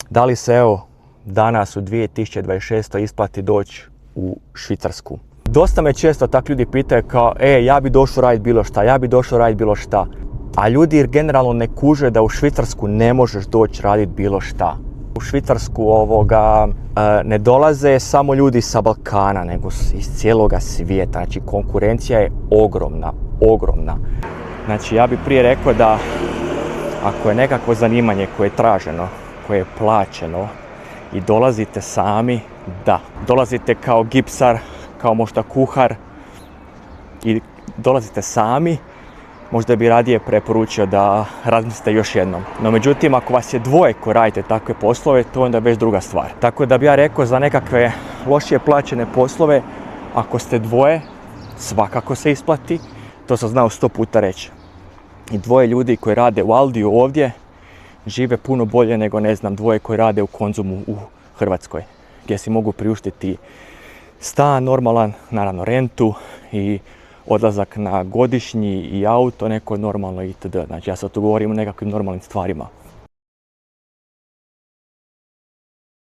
Da li se evo danas u 2026. isplati doći u Švicarsku? Dosta me često tak ljudi pitaju kao, ja bi došao raditi bilo šta, ja bi došao raditi bilo šta. A ljudi generalno ne kuže da u Švicarsku ne možeš doći raditi bilo šta. U Švicarsku ne dolaze samo ljudi sa Balkana, nego iz cijeloga svijeta. Znači konkurencija je ogromna. Znači ja bih prije rekao da ako je nekakvo zanimanje koje je traženo, koje je plaćeno i dolazite sami, da. Dolazite kao gipsar, kao možda kuhar i dolazite sami, možda bi radije preporučio da razmislite još jednom. No međutim, ako vas je dvoje koji radite takve poslove, to je onda već druga stvar. Tako da bi ja rekao za nekakve lošije plaćene poslove, ako ste dvoje, svakako se isplati. To sam znao 100 puta reći. I dvoje ljudi koji rade u Aldiju ovdje žive puno bolje nego, ne znam, dvoje koji rade u Konzumu u Hrvatskoj, gdje si mogu priuštiti stan normalan, naravno rentu i odlazak na godišnji i auto neko normalno itd. Znači ja sad tu govorim o nekakvim normalnim stvarima.